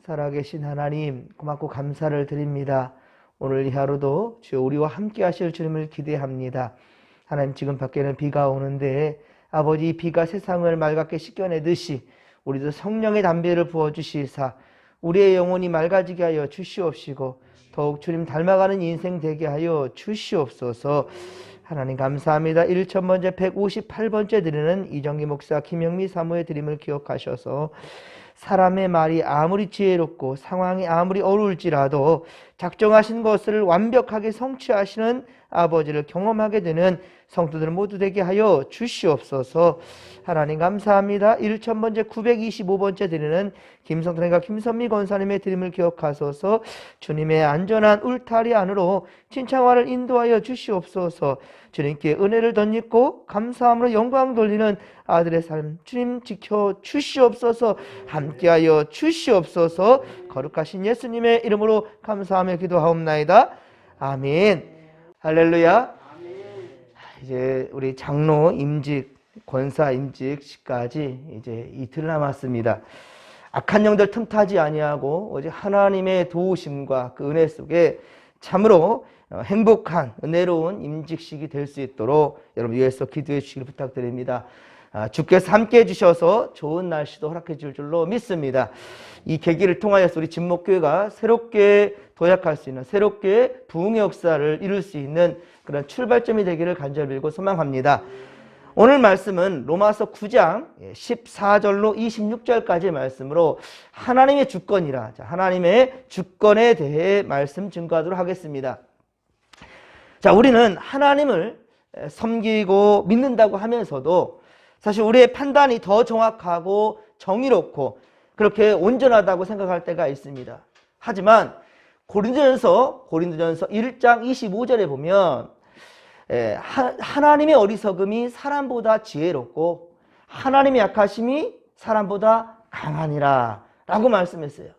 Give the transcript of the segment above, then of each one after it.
살아계신 하나님 고맙고 감사를 드립니다. 오늘 이 하루도 주여 우리와 함께 하실 주님을 기대합니다. 하나님, 지금 밖에는 비가 오는데 아버지, 이 비가 세상을 맑게 씻겨내듯이 우리도 성령의 담배를 부어주시사 우리의 영혼이 맑아지게 하여 주시옵시고 더욱 주님 닮아가는 인생 되게 하여 주시옵소서. 하나님 감사합니다. 1000번째 158번째 드리는 이정기 목사 김영미 사모의 드림을 기억하셔서 사람의 말이 아무리 지혜롭고 상황이 아무리 어려울지라도 작정하신 것을 완벽하게 성취하시는 아버지를 경험하게 되는 성도들 모두 되게 하여 주시옵소서. 하나님 감사합니다. 1000번째 925번째 드리는 김성탄과 김선미 권사님의 드림을 기억하소서. 주님의 안전한 울타리 안으로 친창화를 인도하여 주시옵소서. 주님께 은혜를 덧입고 감사함으로 영광 돌리는 아들의 삶 주님 지켜 주시옵소서. 함께하여 주시옵소서. 거룩하신 예수님의 이름으로 감사하며 기도하옵나이다. 아멘. 할렐루야. 이제 우리 장로 임직, 권사 임직시까지 이제 이틀 남았습니다. 악한 영들 틈타지 아니하고 오직 하나님의 도우심과 그 은혜 속에 참으로 행복한 은혜로운 임직식이 될 수 있도록 여러분 위해서 기도해 주시길 부탁드립니다. 주께서 함께 해주셔서 좋은 날씨도 허락해 줄 줄로 믿습니다. 이 계기를 통하여서 우리 진목교회가 새롭게 도약할 수 있는, 새롭게 부흥의 역사를 이룰 수 있는 그런 출발점이 되기를 간절히 빌고 소망합니다. 오늘 말씀은 로마서 9장 14절로 26절까지의 말씀으로 하나님의 주권이라, 하나님의 주권에 대해 말씀 증거하도록 하겠습니다. 자, 우리는 하나님을 섬기고 믿는다고 하면서도 사실 우리의 판단이 더 정확하고 정의롭고 그렇게 온전하다고 생각할 때가 있습니다. 하지만 고린도전서 1장 25절에 보면 하나님의 어리석음이 사람보다 지혜롭고 하나님의 약하심이 사람보다 강하니라 라고 말씀했어요.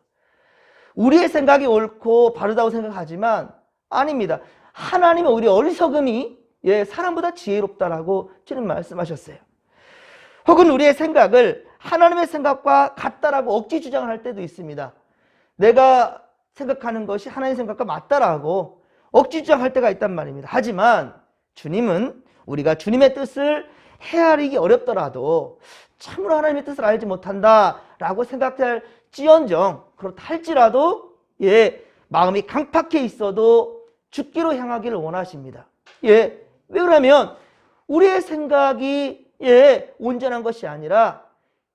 우리의 생각이 옳고 바르다고 생각하지만 아닙니다. 하나님의 오히려 어리석음이 사람보다 지혜롭다라고 주님 말씀하셨어요. 혹은 우리의 생각을 하나님의 생각과 같다라고 억지 주장을 할 때도 있습니다. 내가 생각하는 것이 하나님의 생각과 맞다라고 억지 주장할 때가 있단 말입니다. 하지만 주님은 우리가 주님의 뜻을 헤아리기 어렵더라도 참으로 하나님의 뜻을 알지 못한다라고 생각할지언정 그렇다 할지라도 마음이 강팍해 있어도 죽기로 향하기를 원하십니다. 왜 그러냐면 우리의 생각이 온전한 것이 아니라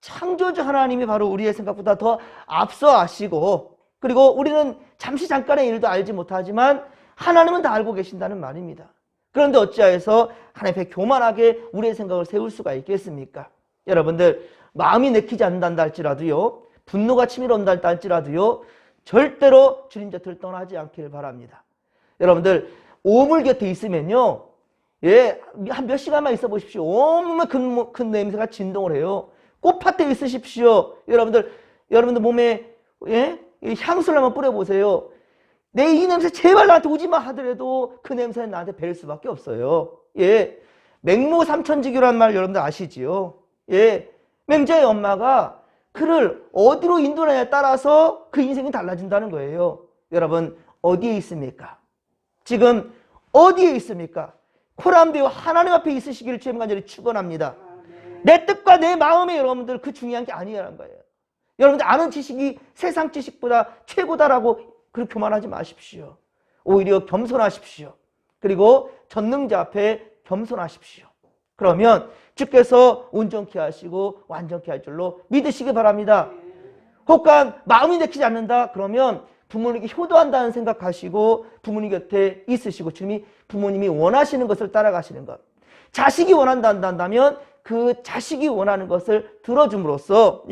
창조주 하나님이 바로 우리의 생각보다 더 앞서 아시고, 그리고 우리는 잠깐의 일도 알지 못하지만 하나님은 다 알고 계신다는 말입니다. 그런데 어찌하여서 하나님 앞에 교만하게 우리의 생각을 세울 수가 있겠습니까? 여러분들, 마음이 내키지 않는다 할지라도요, 분노가 치밀어온다 할지라도요, 절대로 주님 곁을 떠나지 않기를 바랍니다. 여러분들, 오물 곁에 있으면요, 한 몇 시간만 있어 보십시오. 온몸에 큰 냄새가 진동을 해요. 꽃밭에 있으십시오. 여러분들 몸에 향수를 한번 뿌려보세요. 내 이 냄새 제발 나한테 오지 마 하더라도 그 냄새는 나한테 뵐 수밖에 없어요. 맹모 삼천지교라는 말 여러분들 아시지요? 맹자의 엄마가 그를 어디로 인도하냐에 따라서 그 인생이 달라진다는 거예요. 여러분, 어디에 있습니까? 지금 어디에 있습니까? 코람되어 하나님 앞에 있으시기를 주님 간절히 축원합니다. 내 뜻과 내 마음에 여러분들 그 중요한 게 아니라는 거예요. 여러분들 아는 지식이 세상 지식보다 최고다라고 그렇게 교만하지 마십시오. 오히려 겸손하십시오. 그리고 전능자 앞에 겸손하십시오. 그러면 주께서 온전케 하시고 완전케 할 줄로 믿으시기 바랍니다. 혹간 마음이 내키지 않는다 그러면 부모님께 효도한다는 생각하시고 부모님 곁에 있으시고 부모님이 원하시는 것을 따라가시는 것. 자식이 원한다 한다면 그 자식이 원하는 것을 들어줌으로써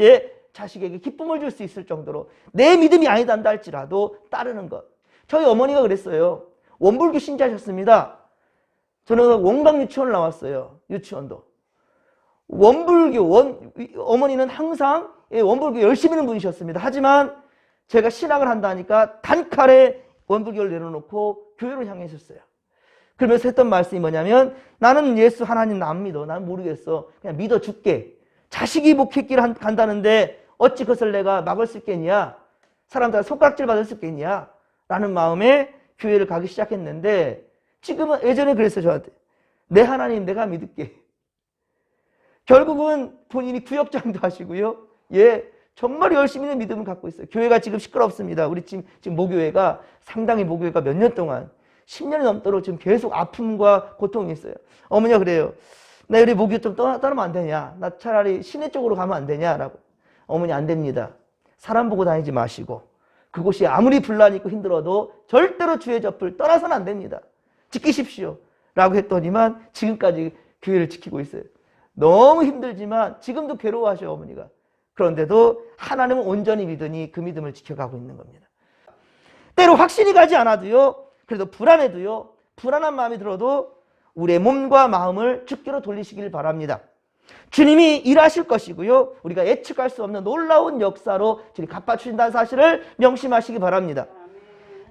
자식에게 기쁨을 줄 수 있을 정도로 내 믿음이 아니다 한다 할지라도 따르는 것. 저희 어머니가 그랬어요. 원불교 신자셨습니다. 저는 원광 유치원을 나왔어요. 유치원도. 어머니는 항상 원불교 열심히 하는 분이셨습니다. 하지만 제가 신학을 한다니까 단칼에 원불교를 내려놓고 교회로 향했었어요. 그러면서 했던 말씀이 뭐냐면 나는 예수 하나님 안 믿어. 난 모르겠어. 그냥 믿어줄게. 자식이 목회길 간다는데 어찌 그것을 내가 막을 수 있겠냐. 사람들 손가락질 받을 수 있겠냐? 라는 마음에 교회를 가기 시작했는데 지금은 예전에 그랬어요. 저한테. 내 하나님 내가 믿을게. 결국은 본인이 구역장도 하시고요. 예, 정말 열심히 믿음을 갖고 있어요. 교회가 지금 시끄럽습니다. 우리 지금 모교회가 상당히 모교회가 몇 년 동안 10년이 넘도록 지금 계속 아픔과 고통이 있어요. 어머니가 그래요. 나 우리 모교 좀 떠나면 안 되냐? 나 차라리 시내 쪽으로 가면 안 되냐라고. 어머니 안 됩니다. 사람 보고 다니지 마시고 그곳이 아무리 분란이 있고 힘들어도 절대로 주의 젖을 떠나서는 안 됩니다. 지키십시오. 라고 했더니만 지금까지 교회를 지키고 있어요. 너무 힘들지만 지금도 괴로워하셔요, 어머니가. 그런데도 하나님은 온전히 믿으니 그 믿음을 지켜가고 있는 겁니다. 때로 확신이 가지 않아도요, 그래도 불안해도요, 불안한 마음이 들어도 우리의 몸과 마음을 주께로 돌리시길 바랍니다. 주님이 일하실 것이고요, 우리가 예측할 수 없는 놀라운 역사로 주님 갚아주신다는 사실을 명심하시기 바랍니다.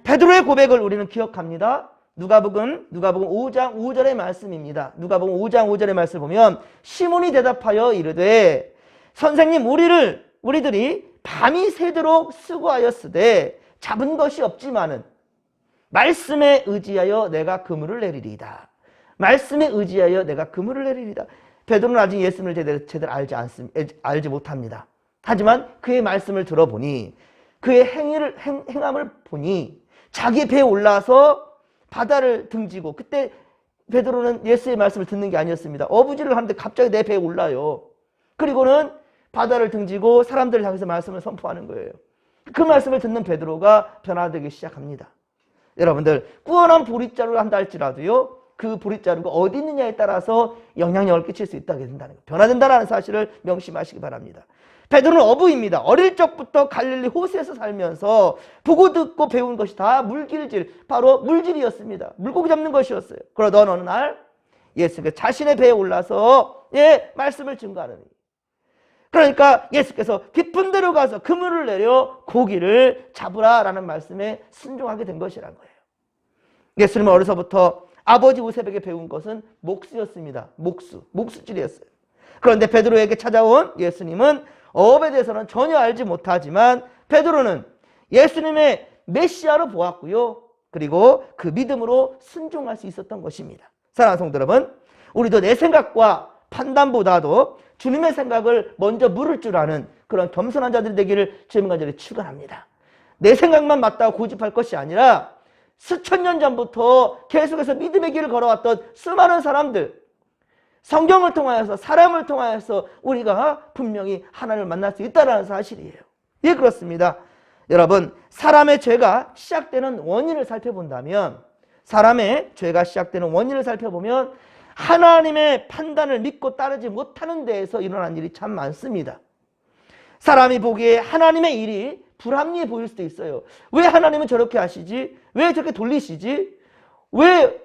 베드로의 고백을 우리는 기억합니다. 누가복음 5장 5절의 말씀입니다. 누가복음 5장 5절의 말씀을 보면 시몬이 대답하여 이르되 선생님 우리들이 밤이 새도록 수고하였으되 잡은 것이 없지만은 말씀에 의지하여 내가 그물을 내리리이다. 말씀에 의지하여 내가 그물을 내리리이다. 베드로는 아직 예수님을 제대로 알지 못합니다. 하지만 그의 말씀을 들어보니 그의 행함을 보니 자기 배에 올라서 바다를 등지고, 그때 베드로는 예수의 말씀을 듣는 게 아니었습니다. 어부지를 하는데 갑자기 내 배에 올라요. 그리고는 바다를 등지고 사람들을 향해서 말씀을 선포하는 거예요. 그 말씀을 듣는 베드로가 변화되기 시작합니다. 여러분들, 꾸어난 보릿자루를 한다 할지라도요, 그 보릿자루가 어디 있느냐에 따라서 영향력을 끼칠 수 있다게 된다는 거, 변화된다는 사실을 명심하시기 바랍니다. 베드로는 어부입니다. 어릴 적부터 갈릴리 호수에서 살면서 보고 듣고 배운 것이 다 물길질, 바로 물질이었습니다. 물고기 잡는 것이었어요. 그러던 어느 날 예수께서 자신의 배에 올라서 말씀을 증거하는, 그러니까 예수께서 깊은 데로 가서 그물을 내려 고기를 잡으라라는 말씀에 순종하게 된 것이란 거예요. 예수님은 어려서부터 아버지 요셉에게 배운 것은 목수였습니다. 목수질이었어요. 그런데 베드로에게 찾아온 예수님은 어업에 대해서는 전혀 알지 못하지만 베드로는 예수님의 메시아로 보았고요. 그리고 그 믿음으로 순종할 수 있었던 것입니다. 사랑하는 성도 여러분, 우리도 내 생각과 판단보다도 주님의 생각을 먼저 물을 줄 아는 그런 겸손한 자들이 되기를 주님 간절히 축원합니다. 내 생각만 맞다고 고집할 것이 아니라 수천 년 전부터 계속해서 믿음의 길을 걸어왔던 수많은 사람들, 성경을 통하여서, 사람을 통하여서 우리가 분명히 하나님을 만날 수 있다는 사실이에요. 예, 그렇습니다. 여러분, 사람의 죄가 시작되는 원인을 살펴본다면, 하나님의 판단을 믿고 따르지 못하는 데에서 일어난 일이 참 많습니다. 사람이 보기에 하나님의 일이 불합리해 보일 수도 있어요. 왜 하나님은 저렇게 하시지? 왜 저렇게 돌리시지? 왜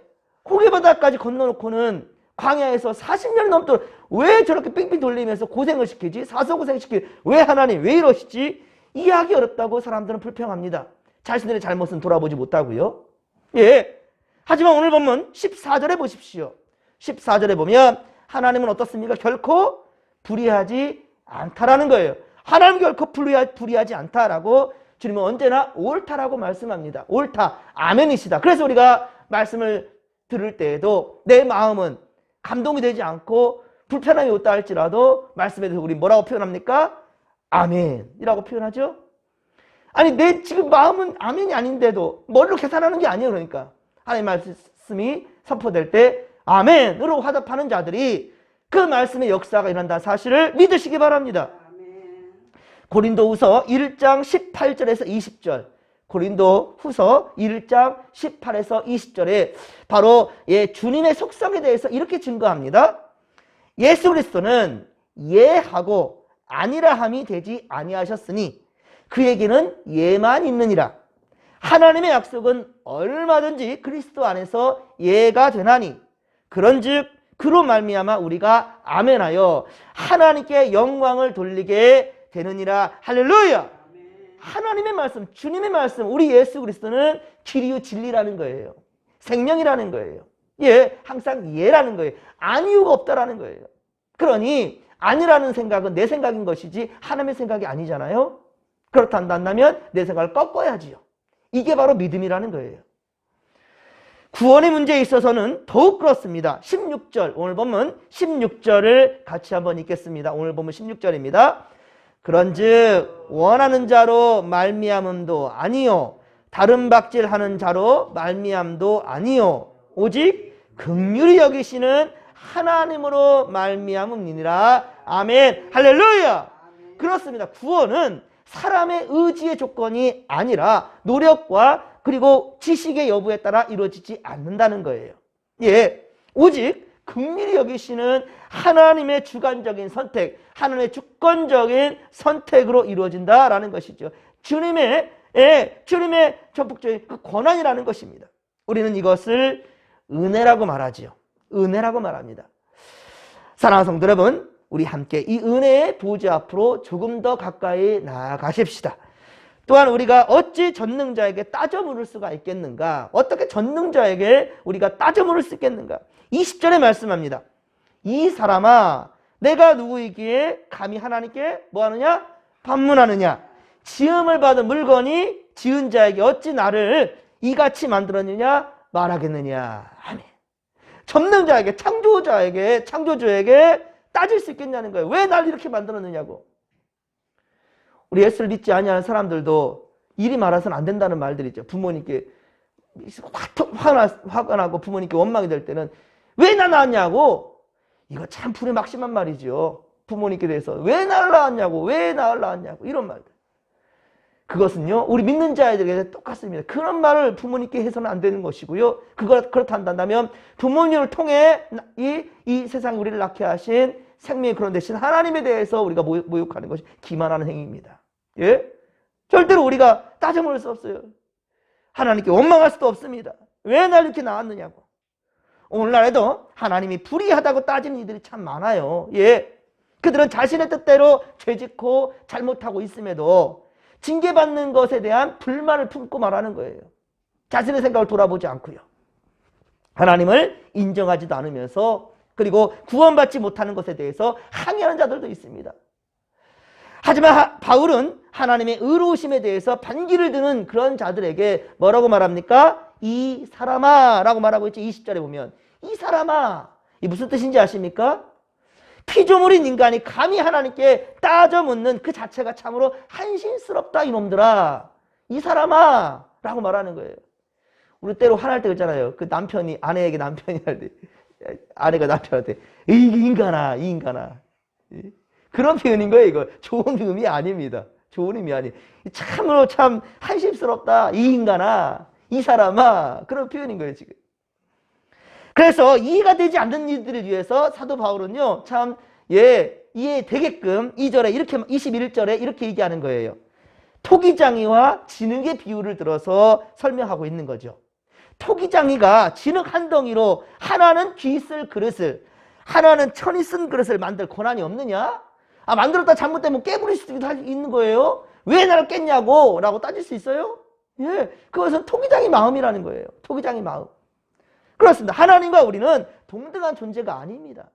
호계바다까지 건너놓고는 광야에서 40년이 넘도록 왜 저렇게 빙빙 돌리면서 고생을 시키지? 사소고생시키지? 왜 하나님 왜 이러시지? 이해하기 어렵다고 사람들은 불평합니다. 자신들의 잘못은 돌아보지 못하고요. 예. 하지만 오늘 본문 14절에 보십시오. 14절에 보면 하나님은 어떻습니까? 결코 불의하지 않다라는 거예요. 하나님 결코 불의하지 않다라고 주님은 언제나 옳다라고 말씀합니다. 옳다, 아멘이시다. 그래서 우리가 말씀을 들을 때에도 내 마음은 감동이 되지 않고 불편함이 없다 할지라도 말씀에 대해서 우리 뭐라고 표현합니까? 아멘이라고 표현하죠. 아니, 내 지금 마음은 아멘이 아닌데도 머리로 계산하는 게 아니에요. 그러니까 하나님 말씀이 선포될 때 아멘으로 화답하는 자들이 그 말씀의 역사가 일어난다는 사실을 믿으시기 바랍니다. 고린도후서 1장 18절에서 20절, 고린도후서 1장 18에서 20절에 바로 주님의 속성에 대해서 이렇게 증거합니다. 예수 그리스도는 예하고 아니라함이 되지 아니하셨으니 그에게는 예만 있느니라. 하나님의 약속은 얼마든지 그리스도 안에서 예가 되나니 그런즉 그로 말미암아 우리가 아멘하여 하나님께 영광을 돌리게 되느니라. 할렐루야. 하나님의 말씀, 주님의 말씀, 우리 예수 그리스도는 길이요 진리라는 거예요. 생명이라는 거예요. 예, 항상 예라는 거예요. 아니유가 없다라는 거예요. 그러니 아니라는 생각은 내 생각인 것이지 하나님의 생각이 아니잖아요. 그렇단다면 내 생각을 꺾어야지요. 이게 바로 믿음이라는 거예요. 구원의 문제에 있어서는 더욱 그렇습니다. 16절, 오늘 보면 16절을 같이 한번 읽겠습니다. 오늘 보면 16절입니다. 그런즉 원하는 자로 말미암음도 아니요 다른 박질하는 자로 말미암도 아니요 오직 긍휼히 여기시는 하나님으로 말미암음이니라. 아멘. 할렐루야. 그렇습니다. 구원은 사람의 의지의 조건이 아니라 노력과 그리고 지식의 여부에 따라 이루어지지 않는다는 거예요. 예, 오직 긍휼히 여기시는 하나님의 주관적인 선택, 하나님의 주권적인 선택으로 이루어진다라는 것이죠. 주님의 전폭적인 그 권한이라는 것입니다. 우리는 이것을 은혜라고 말하지요. 은혜라고 말합니다. 사랑하는 성도 여러분, 우리 함께 이 은혜의 보좌 앞으로 조금 더 가까이 나아가십시다. 또한 우리가 어찌 전능자에게 따져 물을 수가 있겠는가? 어떻게 전능자에게 우리가 따져 물을 수 있겠는가? 20절에 말씀합니다. 이 사람아, 내가 누구이기에 감히 하나님께 뭐하느냐? 반문하느냐? 지음을 받은 물건이 지은 자에게 어찌 나를 이같이 만들었느냐? 말하겠느냐? 아멘. 전능자에게, 창조주에게 따질 수 있겠냐는 거예요. 왜 날 이렇게 만들었느냐고. 우리 예수를 믿지 아니하는 사람들도 이리 말해서는 안 된다는 말들이 있죠. 부모님께 화가 나고 부모님께 원망이 될 때는 왜 나 낳았냐고. 이거 참 불의막심한 말이죠. 부모님께 대해서 왜 나를 낳았냐고, 왜 나를 낳았냐고, 이런 말들. 그것은요, 우리 믿는 자들에게 똑같습니다. 그런 말을 부모님께 해서는 안 되는 것이고요. 그렇다 한다면 부모님을 통해 이 세상 우리를 낳게 하신 생명의 그런 대신 하나님에 대해서 우리가 모욕하는 것이 기만하는 행위입니다. 예? 절대로 우리가 따져 물을 수 없어요. 하나님께 원망할 수도 없습니다. 왜 날 이렇게 낳았느냐고. 오늘날에도 하나님이 불의하다고 따지는 이들이 참 많아요. 예. 그들은 자신의 뜻대로 죄짓고 잘못하고 있음에도 징계받는 것에 대한 불만을 품고 말하는 거예요. 자신의 생각을 돌아보지 않고요. 하나님을 인정하지도 않으면서 그리고 구원받지 못하는 것에 대해서 항의하는 자들도 있습니다. 하지만 바울은 하나님의 의로우심에 대해서 반기를 드는 그런 자들에게 뭐라고 말합니까? 이 사람아 라고 말하고 있죠. 20절에 보면 이 사람아, 이 무슨 뜻인지 아십니까? 피조물인 인간이 감히 하나님께 따져 묻는 그 자체가 참으로 한심스럽다 이놈들아. 이 사람아 라고 말하는 거예요. 우리 때로 화날 때 있잖아요. 그 남편이 아내에게 남편이 할 때, 아내가 남편한테 이 인간아, 이 인간아. 그런 표현인 거예요. 이거 좋은 의미 아닙니다. 좋은 의미 아니에요. 참으로 참 한심스럽다. 이 인간아, 이 사람아. 그런 표현인 거예요 지금. 그래서 이해가 되지 않는 이들을 위해서 사도 바울은요 참 이해되게끔 2절에 이렇게 21절에 이렇게 얘기하는 거예요. 토기장이와 진흙의 비유를 들어서 설명하고 있는 거죠. 토기장이가 진흙 한 덩이로 하나는 귀 쓸 그릇을, 하나는 천이 쓴 그릇을 만들 권한이 없느냐? 아, 만들었다 잘못되면 깨부릴 수도 있는 거예요. 왜 나를 깼냐고 라고 따질 수 있어요? 예, 그것은 토기장의 마음이라는 거예요. 토기장의 마음. 그렇습니다. 하나님과 우리는 동등한 존재가 아닙니다.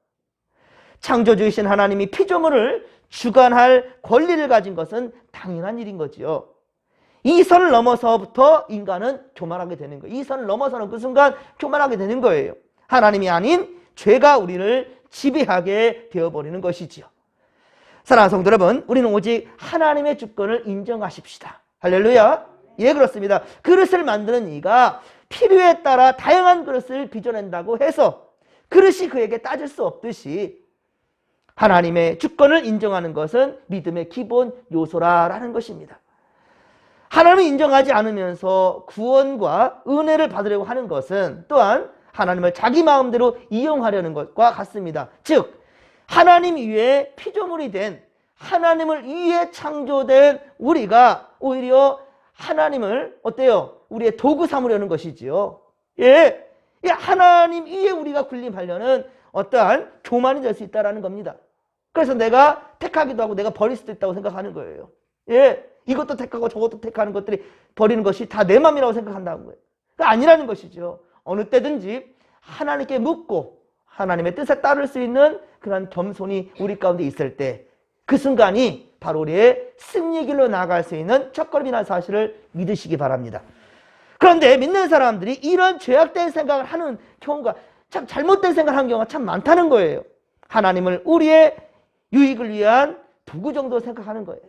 창조주이신 하나님이 피조물을 주관할 권리를 가진 것은 당연한 일인 거지요. 이 선을 넘어서부터 인간은 교만하게 되는 거예요. 이 선을 넘어서는 그 순간 교만하게 되는 거예요. 하나님이 아닌 죄가 우리를 지배하게 되어버리는 것이지요. 사랑하는 성도 여러분, 우리는 오직 하나님의 주권을 인정하십시다. 할렐루야. 예, 그렇습니다. 그릇을 만드는 이가 필요에 따라 다양한 그릇을 빚어낸다고 해서 그릇이 그에게 따질 수 없듯이 하나님의 주권을 인정하는 것은 믿음의 기본 요소라는 것입니다. 하나님을 인정하지 않으면서 구원과 은혜를 받으려고 하는 것은 또한 하나님을 자기 마음대로 이용하려는 것과 같습니다. 즉 하나님 위에 피조물이 된, 하나님을 위해 창조된 우리가 오히려 하나님을 어때요? 우리의 도구 삼으려는 것이지요. 예, 하나님 위에 우리가 군림하려는 어떠한 교만이 될 수 있다는 겁니다. 그래서 내가 택하기도 하고 내가 버릴 수도 있다고 생각하는 거예요. 예, 이것도 택하고 저것도 택하는 것들이 버리는 것이 다 내 맘이라고 생각한다는 거예요. 그게 아니라는 것이죠. 어느 때든지 하나님께 묻고 하나님의 뜻에 따를 수 있는 그런 겸손이 우리 가운데 있을 때 그 순간이 바로 우리의 승리 길로 나아갈 수 있는 첫걸음이라는 사실을 믿으시기 바랍니다. 그런데 믿는 사람들이 이런 죄악된 생각을 하는 경우가 참 잘못된 생각을 하는 경우가 참 많다는 거예요. 하나님을 우리의 유익을 위한 도구 정도 생각하는 거예요.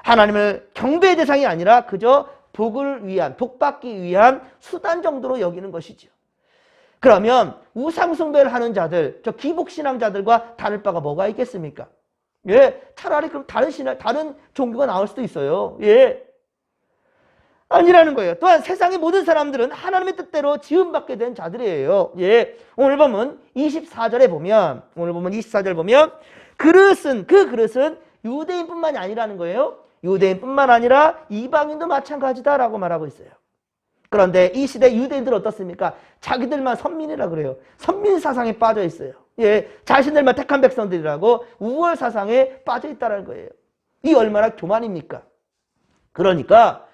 하나님을 경배의 대상이 아니라 그저 복을 위한, 복받기 위한 수단 정도로 여기는 것이죠. 그러면 우상숭배를 하는 자들, 저 기복신앙자들과 다를 바가 뭐가 있겠습니까? 예, 차라리 그럼 다른 종교가 나올 수도 있어요. 예. 아니라는 거예요. 또한 세상의 모든 사람들은 하나님의 뜻대로 지음받게 된 자들이에요. 예. 오늘 보면 24절에 보면, 그 그릇은 유대인뿐만이 아니라는 거예요. 유대인뿐만 아니라 이방인도 마찬가지다라고 말하고 있어요. 그런데 이 시대 유대인들은 어떻습니까? 자기들만 선민이라 그래요. 선민 사상에 빠져 있어요. 예, 자신들만 택한 백성들이라고 우월 사상에 빠져 있다는 거예요. 이 얼마나 교만입니까? 그러니까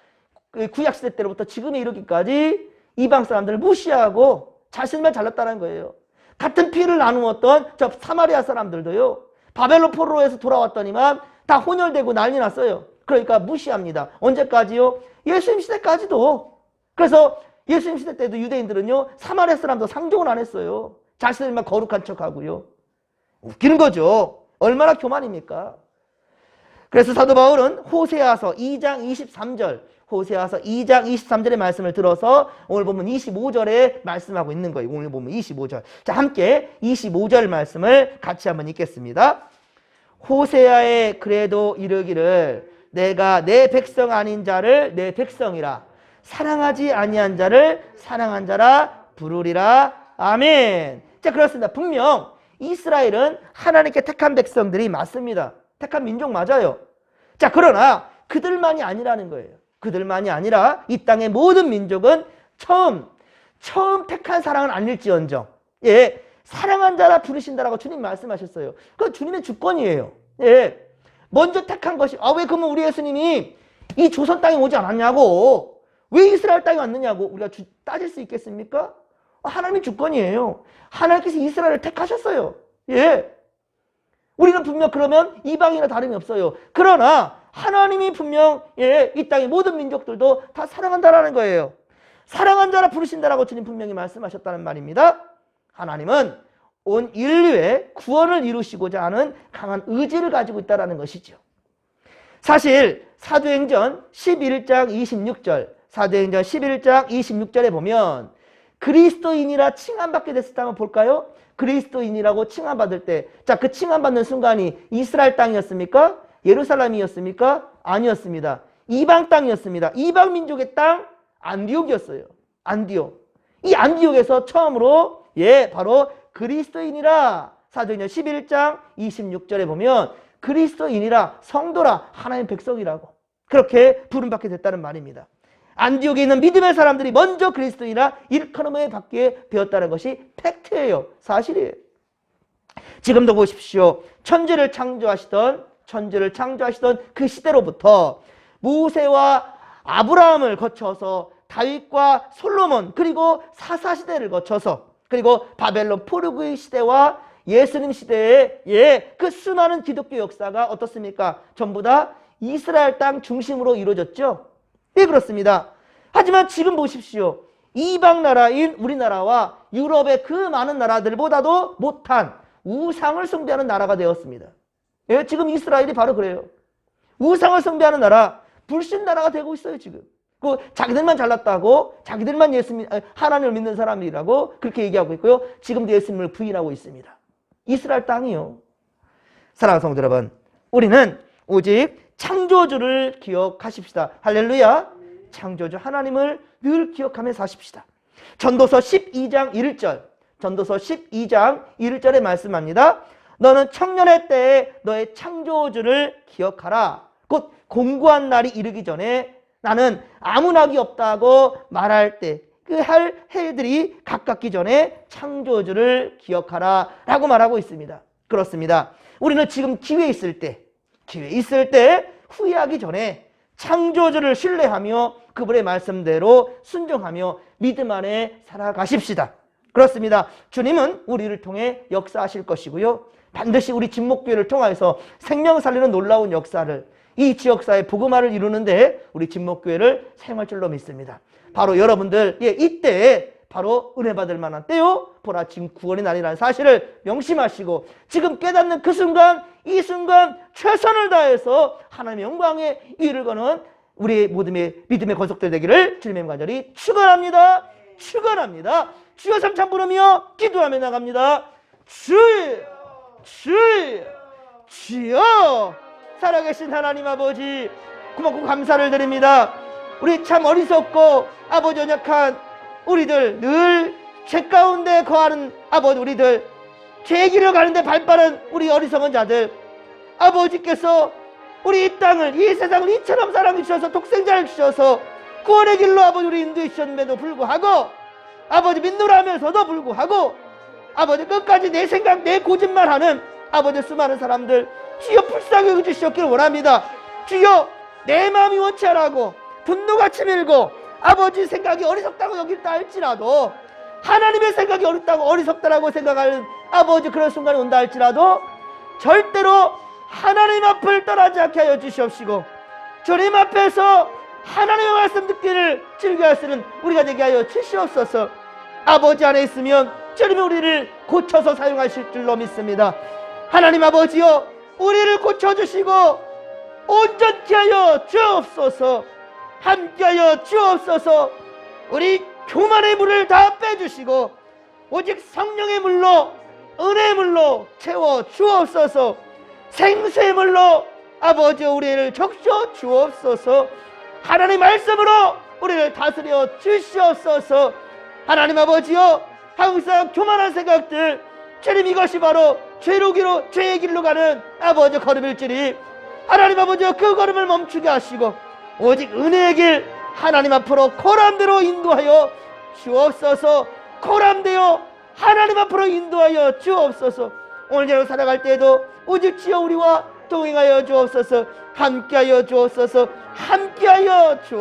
구약 시대 때로부터 지금에 이르기까지 이방 사람들을 무시하고 자신만 잘났다는 거예요. 같은 피를 나누었던 저 사마리아 사람들도요, 바벨론 포로에서 돌아왔더니만 다 혼혈되고 난리 났어요. 그러니까 무시합니다. 언제까지요? 예수님 시대까지도. 그래서 예수님 시대 때도 유대인들은요, 사마리아 사람도 상종을 안 했어요. 자신들만 거룩한 척하고요. 웃기는 거죠. 얼마나 교만입니까? 그래서 사도 바울은 호세아서 2장 23절의 말씀을 들어서 오늘 보면 25절에 말씀하고 있는 거예요. 오늘 보면 25절. 자, 함께 25절 말씀을 같이 한번 읽겠습니다. 호세아에 그래도 이르기를 내가 내 백성 아닌 자를 내 백성이라 사랑하지 아니한 자를 사랑한 자라 부르리라. 아멘. 자, 그렇습니다. 분명 이스라엘은 하나님께 택한 백성들이 맞습니다. 택한 민족 맞아요. 자, 그러나 그들만이 아니라는 거예요. 그들만이 아니라 이 땅의 모든 민족은 처음 택한 사랑은 아닐지언정, 예, 사랑한 자라 부르신다라고 주님 말씀하셨어요. 그건 주님의 주권이에요. 예, 먼저 택한 것이, 왜 그러면 우리 예수님이 이 조선 땅에 오지 않았냐고, 왜 이스라엘 땅에 왔느냐고 우리가 따질 수 있겠습니까? 하나님의 주권이에요. 하나님께서 이스라엘을 택하셨어요. 예, 우리는 분명 그러면 이방이나 다름이 없어요. 그러나 하나님이 분명, 예, 이 땅의 모든 민족들도 다 사랑한다라는 거예요. 사랑한 자라 부르신다라고 주님 분명히 말씀하셨다는 말입니다. 하나님은 온 인류의 구원을 이루시고자 하는 강한 의지를 가지고 있다는 것이죠. 사실 사도행전 11장 26절에 보면 그리스도인이라 칭함받게 됐을 때 한번 볼까요? 그리스도인이라고 칭함받을 때, 자, 그 칭함받는 순간이 이스라엘 땅이었습니까? 예루살렘이었습니까? 아니었습니다. 이방 땅이었습니다. 이방 민족의 땅 안디옥이었어요. 안디옥. 이 안디옥에서 처음으로, 예, 바로 그리스도인이라, 사도행전 11장 26절에 보면 그리스도인이라, 성도라, 하나님의 백성이라고 그렇게 부름받게 됐다는 말입니다. 안디옥에 있는 믿음의 사람들이 먼저 그리스도인이라 일컬음을 받게 되었다는 것이 팩트예요. 사실이에요. 지금도 보십시오. 천지를 창조하시던 그 시대로부터 모세와 아브라함을 거쳐서 다윗과 솔로몬, 그리고 사사시대를 거쳐서, 그리고 바벨론 포르그의 시대와 예수님 시대의, 예, 그 수많은 기독교 역사가 어떻습니까? 전부 다 이스라엘 땅 중심으로 이루어졌죠. 예, 그렇습니다. 하지만 지금 보십시오. 이방 나라인 우리나라와 유럽의 그 많은 나라들보다도 못한 우상을 숭배하는 나라가 되었습니다. 예, 지금 이스라엘이 바로 그래요. 우상을 숭배하는 나라, 불신 나라가 되고 있어요, 지금. 그 자기들만 잘났다고, 자기들만 하나님을 믿는 사람이라고 그렇게 얘기하고 있고요. 지금도 예수님을 부인하고 있습니다. 이스라엘 땅이요. 사랑하는 성도 여러분, 우리는 오직 창조주를 기억하십시다. 할렐루야. 창조주 하나님을 늘 기억하며 사십시다. 전도서 12장 1절에 말씀합니다. 너는 청년의 때에 너의 창조주를 기억하라. 곧 공고한 날이 이르기 전에 나는 아무 낙이 없다고 말할 때 그 할 해들이 가깝기 전에 창조주를 기억하라 라고 말하고 있습니다. 그렇습니다. 우리는 지금 기회 있을 때 후회하기 전에 창조주를 신뢰하며 그분의 말씀대로 순종하며 믿음 안에 살아가십시다. 그렇습니다. 주님은 우리를 통해 역사하실 것이고요. 반드시 우리 진목교회를 통해서 생명 살리는 놀라운 역사를, 이 지역사회 복음화를 이루는데 우리 진목교회를 사용할 줄로 믿습니다. 바로 여러분들, 이때에 바로 은혜 받을 만한 때요, 보라 지금 구원의 날이라는 사실을 명심하시고 지금 깨닫는 그 순간, 이 순간 최선을 다해서 하나님의 영광에 이를 거는 우리의 모든 믿음의 건속들 되기를 주님의 간절히 축원합니다. 축원합니다. 주여 삼참 부르며 기도하며 나갑니다. 주여, 주여, 주여. 살아계신 하나님 아버지, 고맙고 감사를 드립니다. 우리 참 어리석고 아버지 연약한 우리들, 늘 죄 가운데 거하는 아버지 우리들, 죄의 길을 가는데 발빠른 우리 어리석은 자들, 아버지께서 우리 이 땅을, 이 세상을 이처럼 사랑해 주셔서 독생자를 주셔서 구원의 길로 아버지 우리 인도해 주셨는데도 불구하고, 아버지 믿노라 하면서도 불구하고 아버지 끝까지 내 생각, 내 고집말하는 아버지 수많은 사람들, 주여 불쌍히 여겨주시옵기를 원합니다. 주여 내 마음이 원치 않고 분노가 치밀고 아버지 생각이 어리석다고 여길다 할지라도, 하나님의 생각이 어리석다라고 생각하는 아버지 그런 순간이 온다 할지라도 절대로 하나님 앞을 떠나지 않게 하여 주시옵시고, 주님 앞에서 하나님의 말씀 듣기를 즐겨할 수 있는 우리가 되게 하여 주시옵소서. 아버지 안에 있으면 주님이 우리를 고쳐서 사용하실 줄로 믿습니다. 하나님 아버지여, 우리를 고쳐주시고 온전케 하여 주옵소서. 함께하여 주옵소서. 우리 교만의 물을 다 빼주시고 오직 성령의 물로, 은혜의 물로 채워 주옵소서. 생수의 물로 아버지 우리를 적셔 주옵소서. 하나님 말씀으로 우리를 다스려 주시옵소서. 하나님 아버지여, 항상 교만한 생각들, 주님 이것이 바로 죄의 길로 가는 아버지 걸음일지니 하나님 아버지여, 그 걸음을 멈추게 하시고 오직 은혜의 길 하나님 앞으로 고람대로 인도하여 주옵소서. 고람되어 하나님 앞으로 인도하여 주옵소서. 오늘 저녁 살아갈 때에도 오직 주여 우리와 동행하여 주옵소서. 함께하여 주옵소서. 함께하여 주옵소서.